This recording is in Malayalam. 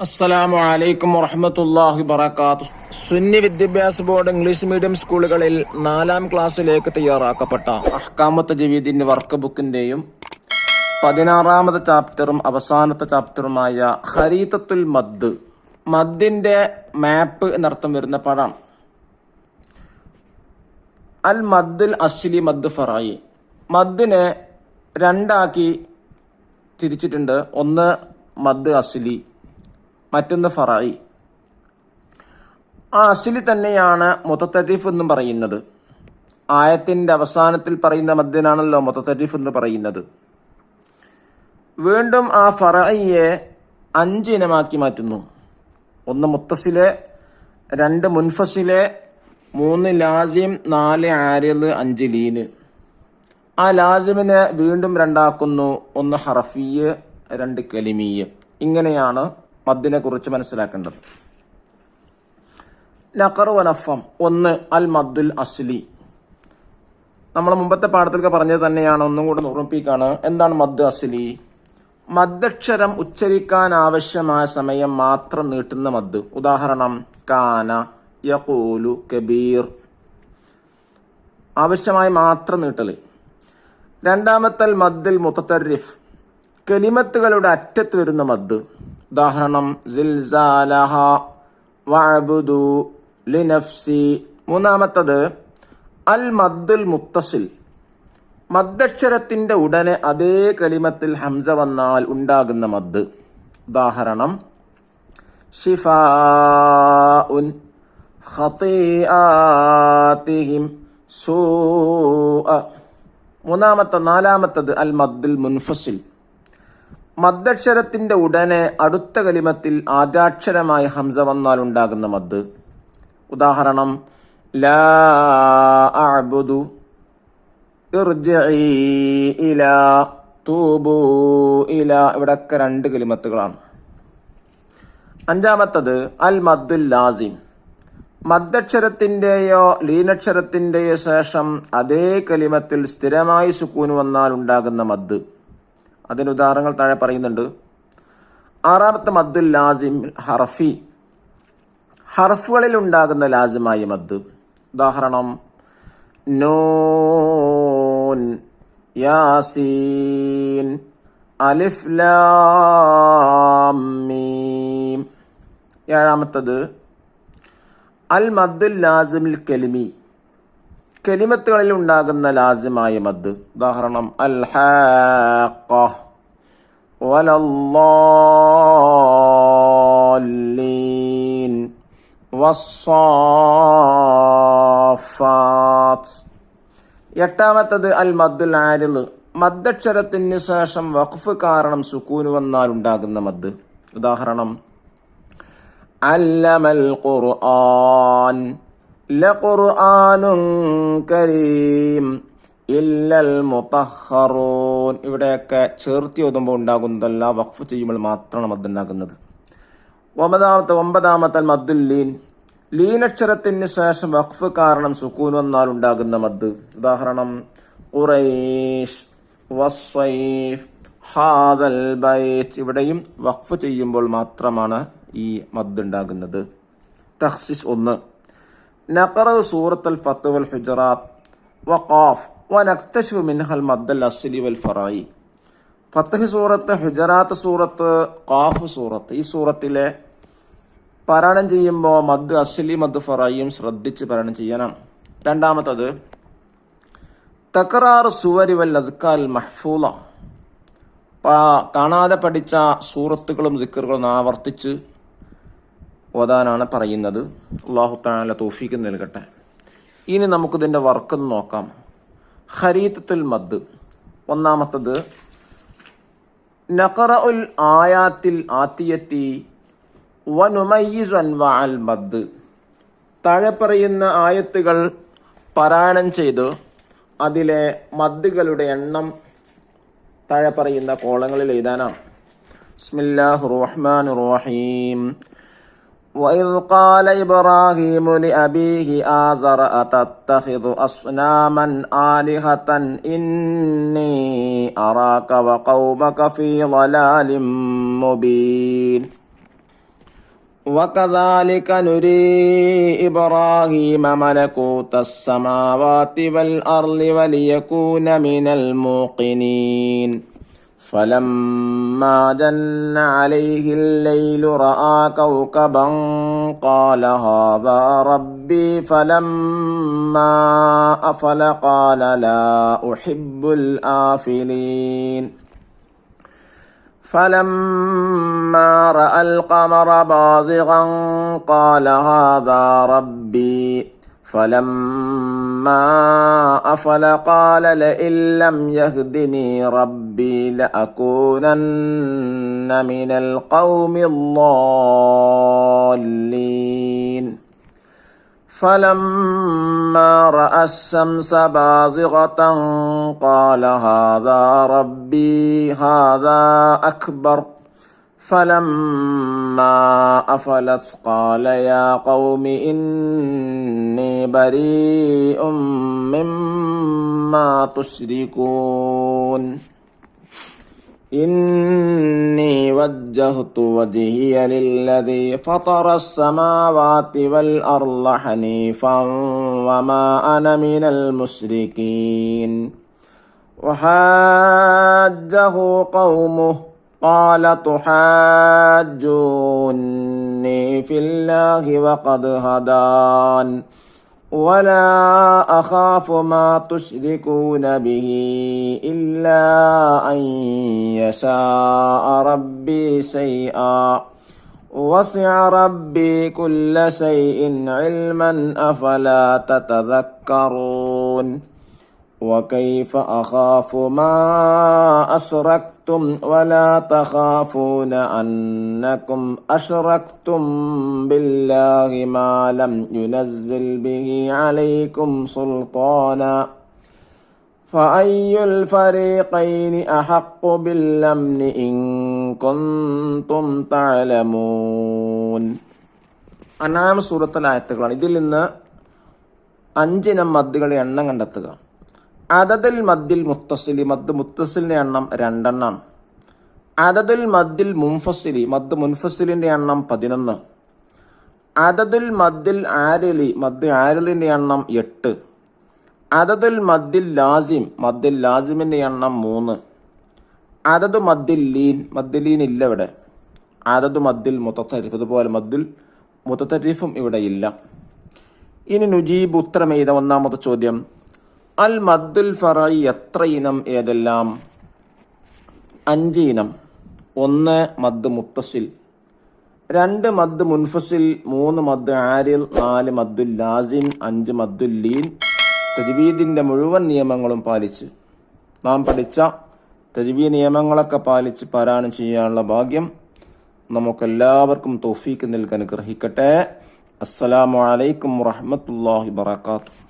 അസ്സലാമു അലൈക്കും വറഹ്മത്തുള്ളാഹി വബറകാതുഹു. സുന്നി വിദ്യാഭ്യാസ ബോർഡ് ഇംഗ്ലീഷ് മീഡിയം സ്കൂളുകളിൽ 4ാം ക്ലാസ്സിലേക്ക് തയ്യാറാക്കപ്പെട്ട അഹ്കാമുത്ത് ജവീദിന്റെ വർക്ക് ബുക്കിന്റെയും 16ാമത്തെ ചാപ്റ്ററും അവസാനത്തെ ചാപ്റ്ററുമായ ഖരീതത്തുൽ മദ്, മദ്ദിന്റെ മാപ്പ് എന്നർത്ഥം വരുന്ന പദം. അൽ മദ്ദുൽ അസ്ലി, മദ് ഫറായി. മദ്ദിനെ രണ്ടാക്കി തിരിച്ചിട്ടുണ്ട്. ഒന്ന് മദ് അസ്ലി, മറ്റൊന്ന് ഫറായി. ആ അസ്ലി തന്നെയാണ് മുതത്തരിഫ് എന്നും പറയുന്നത്. ആയത്തിന്റെ അവസാനത്തിൽ പറയുന്ന മദ്ദിനാണല്ലോ മുതത്തരിഫ് എന്ന് പറയുന്നത്. വീണ്ടും ആ ഫറായിയെ 5 ഇനമാക്കി മാറ്റുന്നു. 1 മുത്തസിലെ, 2 മുൻഫസിലെ, 3 ലാസിം, 4 ആരിദ്, 5 ലീന്. ആ ലാസിമിനെ വീണ്ടും 2 ആക്കുന്നു. 1 ഹറഫിയ്, 2 കലിമീയ്. ഇങ്ങനെയാണ് മദ്ദിനെ കുറിച്ച് മനസ്സിലാക്കേണ്ടത്. നഖർ വനഫം. 1 അൽ മദ്ദുൽ അസ്ലി. നമ്മൾ മുമ്പത്തെ പാഠത്തിലൊക്കെ പറഞ്ഞത് തന്നെയാണ്, ഒന്നും കൂടെ ഓർമ്മിപ്പിക്കാണ്. എന്താണ് മദ് അസ്ലി? മദ്ദക്ഷരം ഉച്ചരിക്കാൻ ആവശ്യമായ സമയം മാത്രം നീട്ടുന്ന മദ്. ഉദാഹരണം കാന, യഖൂലു, കബീർ. ആവശ്യമായി മാത്രം നീട്ടല്. രണ്ടാമത്തെ മദ്ദുൽ മുതത്തരിഫ്, കലിമത്തുകളുടെ അറ്റത്ത് വരുന്ന മദ്. ഉദാഹരണം സിൽസാലഹ, വഅബ്ദു, ലിനഫ്സി. മൂന്നാമത്തത് അൽ മദ്ദുൽ മുത്തസിൽ, മദ്ദക്ഷരത്തിന്റെ ഉടനെ അതേ കലിമത്തിൽ ഹംസ വന്നാൽ ഉണ്ടാകുന്ന മദ്. ഉദാഹരണം ശിഫാഉൻ, ഖതീആതിഹിം, സൂഅ. നാലാമത്തത് അൽ മദ്ദുൽ മുൻഫസിൽ, മദ്ദക്ഷരത്തിന്റെ ഉടനെ അടുത്ത കലിമത്തിൽ ആദ്യാക്ഷരമായി ഹംസ വന്നാൽ ഉണ്ടാകുന്ന മദ്. ഉദാഹരണം ലാ അഅ്ബുദു, ഇർജിഇ ഇലാ, തൂബൂ ഇലാ. ഇവിടൊക്കെ 2 കലിമത്തുകളാണ്. അഞ്ചാമത്തത് അൽ മദ്ദുൽ ലാസിം, മദ്ദക്ഷരത്തിന്റെയോ ലീനക്ഷരത്തിന്റെയോ ശേഷം അതേ കലിമത്തിൽ സ്ഥിരമായി സുക്കൂന് വന്നാൽ ഉണ്ടാകുന്ന മദ്. അതിന് ഉദാഹരണങ്ങൾ താഴെ പറയുന്നുണ്ട്. ആറാമത്തെ മദ്ദുൽ ലാസിം ഹർഫി, ഹർഫുകളിൽ ഉണ്ടാകുന്ന ലാസിമായ മദ്. ഉദാഹരണം നൂൻ, യാസീൻ, അലിഫ് ലാം മീം. ഏഴാമത്തത് അൽ മദ്ദുൽ ലാസിമിൽ കലിമി, കലിമത്തുകളിൽ ഉണ്ടാകുന്ന ലാസിമായ മദ്. ഉദാഹരണം അൽ ഹാഖ, വലല്ലാലീൻ, വസ്സാഫാത്ത്. എട്ടാമത്തത് അൽ മദ്ദുൽ ആരിദ്, മദ്ദക്ഷരത്തിന് ശേഷം വഖഫ് കാരണം സുക്കൂന് വന്നാൽ ഉണ്ടാകുന്ന മദ്. ഉദാഹരണം അല്ലമൽ ഖുർആൻ, ലഖുർആനുൻ കരീം, ഇല്ലൽ മുതഹ്ഹറൂൻ. ഇവിടെയൊക്കെ ചേർത്തി ഓതുമ്പോൾ ഉണ്ടാകുന്നതല്ല, വഖഫ് ചെയ്യുമ്പോൾ മാത്രമാണ് മദ് ഉണ്ടാകുന്നത്. ഒമ്പതാമത്തെ മദ്ദുൽ ലീൻ, ലീനക്ഷരത്തിന് ശേഷം വഖഫ് കാരണം സുക്കൂൻ വന്നാൽ ഉണ്ടാകുന്ന മദ്. ഉദാഹരണം ഖുറൈശ്, വസ്സൈഫ്, ഹാദൽ ബൈത്ത്. ഇവിടെയും വഖഫ് ചെയ്യുമ്പോൾ മാത്രമാണ് ഈ മദ് ഉണ്ടാകുന്നത്. തഖ്സീസ് 1 നഖറ സൂറത്തുൽ ഫത്ത് വൽ ഹുജറാത്ത് വഖാഫ് വനക്തശിഫു മിൻഹൽ മദ്ദൽ അസ്ലി വൽ ഫറായി. ഫത്ഹ് സൂറത്ത്, ഹുജറാത്ത് സൂറത്ത്, ഖാഫ് സൂറത്ത്, ഈ സൂറത്തിലെ പാരായണം ചെയ്യുമ്പോൾ മദ് അസ്ലി മദ് ഫറായിയും ശ്രദ്ധിച്ച് പാരായണം ചെയ്യാനാണ്. രണ്ടാമത്തത് തക്റാർ സുവരി വൽ അദ്കാൽ മഹ്ഫൂള, കാണാതെ പഠിച്ച സൂറത്തുകളും ദിക്റുകളും ആവർത്തിച്ച് ഓതാനാണ് പറയുന്നത്. അല്ലാഹു തആല തൗഫീഖ് നൽകട്ടെ. ഇനി നമുക്കിതിൻ്റെ വർക്ക് നോക്കാം. ഖരീതത്തുൽ മദ്. ഒന്നാമത്തത് നഖറഉൽ ആയാത്തിൽ ആതിയത്തി വനുമയ്യിസു അൻവാഅൽ മദ്, താഴെ പറയുന്ന ആയത്തുകൾ പാരായണം ചെയ്ത് അതിലെ മദ്ദുകളുടെ എണ്ണം താഴെ പറയുന്ന കോളങ്ങളിൽ എഴുതാനാണ്. ബിസ്മില്ലാഹിർ റഹ്മാനിർ റഹീം. وَإِذْ قَالَ إِبْرَاهِيمُ لِأَبِيهِ آزَرَ أَتَتَّخِذُ أَصْنَامًا آلِهَةً إِنِّي أَرَاكَ وَقَوْمَكَ فِي ضَلَالٍ مُبِينٍ. وكذلك نري إبراهيم ملكوت السماوات والأرض وليكون من الموقنين فلما جن عليه الليل رأى كوكبا قال هذا ربي فلما أفل قال لا أحب الآفلين فلما رأى القمر بازغا قال هذا ربي فلما أفل قال لئن لم يهدني ربي لأكونن من القوم الضالين فلما رأى الشمس بازغة قال هذا ربي هذا أكبر فلما أفلت قال يا قوم إني بريء مما تشركون إني وجهت وجهي للذي فطر السماوات والأرض حنيفا وما أنا من المشركين وحاجه قومه قال تحاجوني في الله وقد هدان ولا أخاف ما تشركون به إلا أن يشاء ربي شيئا وسع ربي كل شيء علما أفلا تتذكرون وكيف أخاف ما أشركتم ولا تخافون أنكم أشركتم بالله ما لم ينزل به عليكم سلطانا فأي الفريقين أحق بالأمن إن كنتم تعلمون അനാം സൂറത്തുൽ ആയത്തുകളാണ്. ഇതിൽ നിന്ന് 5 ഇനം മദ്ദുകളുടെ എണ്ണം കണ്ടെത്തുക. അദദുൽ മദ്ദിൽ മുത്തസിലി, മദ് മുത്തസിലിന്റെ എണ്ണം 2 എണ്ണമാണ്. അദദുൽ മദ്ദിൽ മുൻഫസിലി, മദ് മുൻഫസിലിന്റെ എണ്ണം 11. അദദുൽ മദ്ദിൽ ആരിലി, മദ് ആരിലിന്റെ എണ്ണം 8. അദദുൽ മദ്ദിൽ ലാസിം, മദ്ദിൽ ലാസിമിന്റെ എണ്ണം 3. അദദു മദ്ദിൽ ലീൻ, മദ് ലീൻ ഇല്ല ഇവിടെ. അദദു മദ്ദിൽ മുതത്തരിഫ്, അതുപോലെ മദ്ദിൽ മുതത്തരിഫും ഇവിടെ ഇല്ല. ഇനി നുജീബ് ഉത്തരം എഴുത. ഒന്നാമത്തെ ചോദ്യം, അൽ മദ്ദുൽ ഫറഈ എത്ര ഇനം ഏതെല്ലാം? 5 ഇനം. 1 മദ് മുത്തസിൽ, 2 മദ് മുൻഫസിൽ, 3 മദ് ആരിൽ, 4 മദ്ദുൽ ലാസിം, 5 മദ്ദുൽ ലീൻ. തജ്വീദിന്റെ മുഴുവൻ നിയമങ്ങളും പാലിച്ച് നാം പഠിച്ച തജ്വീദ് നിയമങ്ങളൊക്കെ പാലിച്ച് പാരായണം ചെയ്യാനുള്ള ഭാഗ്യം നമുക്കെല്ലാവർക്കും തൗഫീക്ക് നൽകാൻ അനുഗ്രഹിക്കട്ടെ. അസ്സലാമു അലൈക്കും വറഹ്മത്തുള്ളാഹി വബറകാതുഹു.